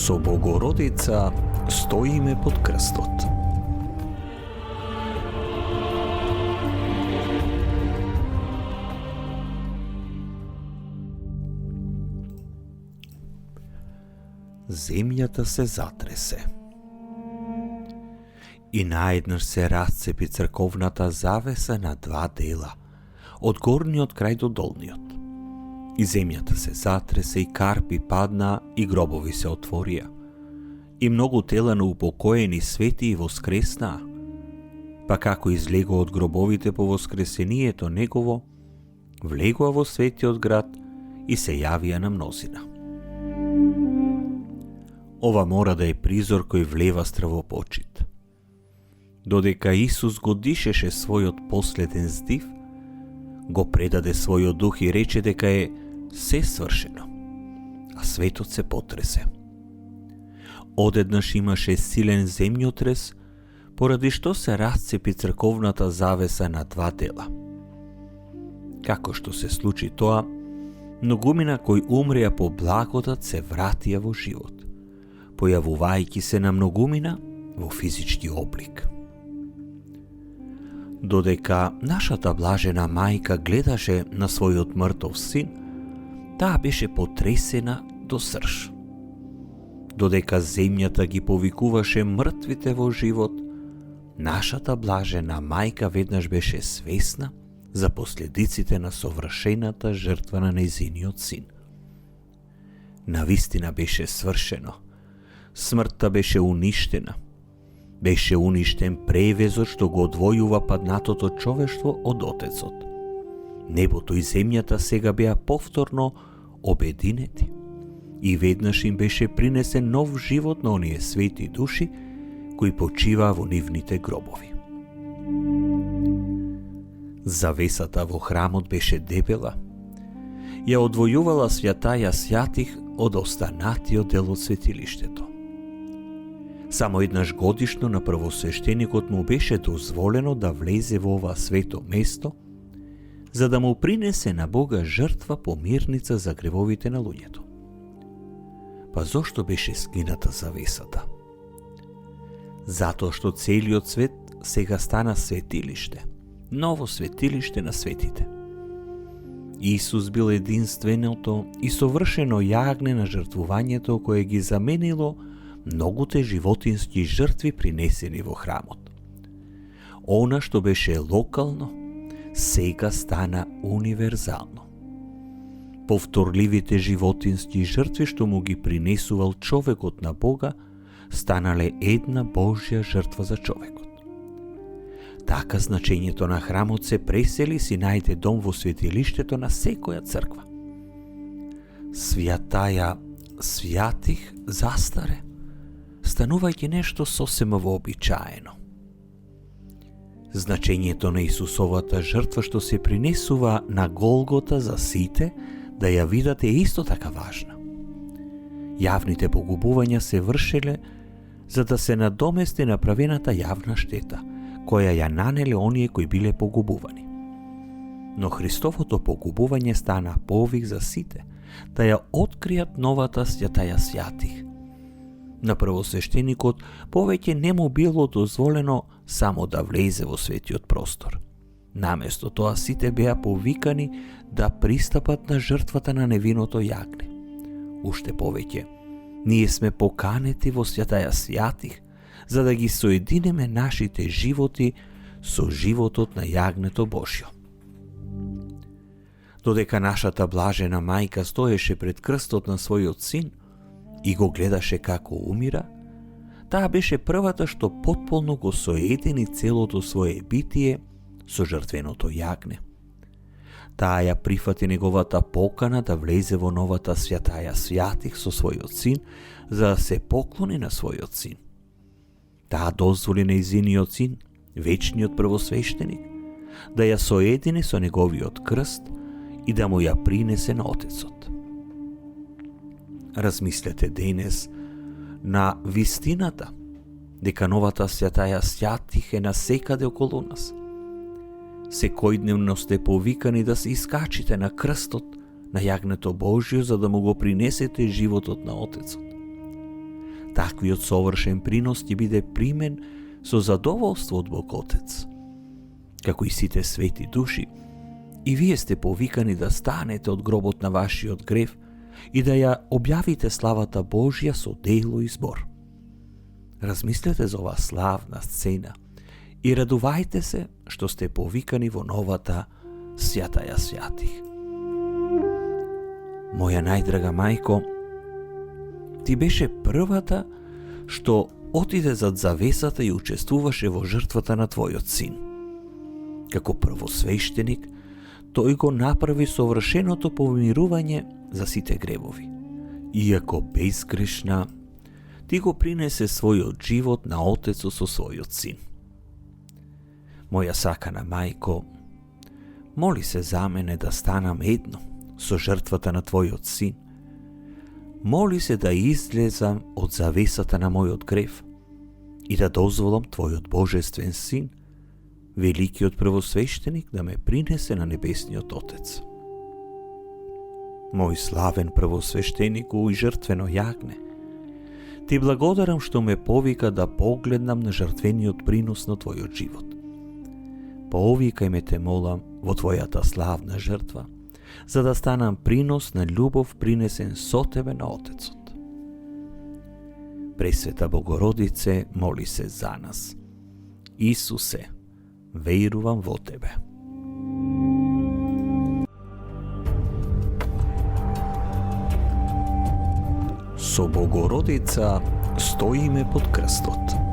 Со Богородица стоиме под крстот. Земјата се затресе. И наеднаш се расцепи црковната завеса на два дела, од горниот крај до долниот. И земјата се затресе, и карпи падна, и гробови се отворија. И многу тела на упокоени свети воскреснаа. Па како излегоа од гробовите по воскресението негово, влегоа во светиот град и се јавија на мнозина. Ова мора да е призор кој влева стравопочит. Додека Исус го дишеше својот последен здив, го предаде својот дух и рече дека е се свршено, а светот се потресе. Одеднаш имаше силен земјотрес, поради што се расцепи црковната завеса на два дела. Како што се случи тоа, многумина кои умреа по благодат се вратија во живот, појавувајќи се на многумина во физички облик. Додека нашата блажена мајка гледаше на својот мртов син, таа беше потресена до срж. Додека земјата ги повикуваше мртвите во живот, нашата блажена мајка веднаш беше свесна за последиците на совршената жртва на нејзиниот син. Навистина беше свршено. Смртта беше уништена. Беше уништен превезот што го одвојува паднатото човештво од Отецот. Небото и земјата сега беа повторно обединети и веднаш им беше принесен нов живот на оние свети души кои почиваа во нивните гробови. Завесата во храмот беше дебела. Ја одвојувала свјатаја свјатих од останатиот дел од светилиштето. Само еднаш годишно на првосвештеникот му беше дозволено да влезе во ова свето место, за да му принесе на Бога жртва помирница за гревовите на луѓето. Па зошто беше скината завесата? Затоа што целиот свет сега стана светилиште, ново светилиште на светите. Исус бил единственото и совршено јагне на жртвувањето кое ги заменило многуте животински жртви принесени во храмот. Она што беше локално, сега стана универзално. Повторливите животински жртви што му ги принесувал човекот на Бога, станале една Божја жртва за човекот. Така значењето на храмот се пресели си најде дом во светилиштето на секоја црква. Свјатаја свјатих застаре, станувајќи нешто сосема вообичаено. Значењето на Исусовата жртва што се принесува на Голгота за сите да ја видат е исто така важна. Јавните погубувања се вршеле за да се надомести направената јавна штета, која ја нанеле оние кои биле погубувани. Но Христовото погубување стана повик за сите, да ја откријат новата свјатаја свјатих. На првосвештеникот повеќе не му било дозволено само да влезе во светиот простор. Наместо тоа сите беа повикани да пристапат на жртвата на невиното јагне. Уште повеќе, ние сме поканети во свјатаја свјатих, за да ги соединеме нашите животи со животот на јагнето Божјо. Додека нашата блажена мајка стоеше пред крстот на својот син и го гледаше како умира, таа беше првата што потполно го соедини целото свое битие со жртвеното јагне. Таа ја прифати неговата покана да влезе во новата свјатаја свјатих со својот син, за да се поклони на својот син. Таа дозволи нејзиниот син, вечниот првосвештеник, да ја соедини со неговиот крст и да му ја принесе на Отецот. Размислете денес на вистината дека новата свјатаја свјатих е насекаде околу нас. Секојдневно сте повикани да се искачите на крстот на јагнето Божјо за да му го принесете животот на Отецот. Таквиот совршен принос ќе биде примен со задоволство од Бог Отец. Како и сите свети души, и вие сте повикани да станете од гробот на вашиот грев и да ја објавите славата Божја со дело и збор. Размислете за оваа славна сцена и радувајте се што сте повикани во новата свјатаја свјатих. Моја најдрага мајко, ти беше првата што отиде зад завесата и учествуваше во жртвата на твојот син. Како првосвештеник, тој го направи совршеното помирување за сите гревови. Иако безгрешна, ти го принесе својот живот на Отецот со својот син. Моја сакана мајко, моли се за мене да станам едно со жртвата на твојот син. Моли се да излезам од завесата на мојот грев и да дозволам твојот божествен син, великиот првосвештеник, да ме принесе на небесниот Отец. Мој славен првосвештенику и жртвено јагне, ти благодарам што ме повика да погледнам на жртвениот принос на твојот живот. Повикај ме, те молам, во твојата славна жртва, за да станам принос на љубов принесен со тебе на Отецот. Пресвета Богородице, моли се за нас. Исусе, верувам во тебе. Со Богородица стоиме под крстот.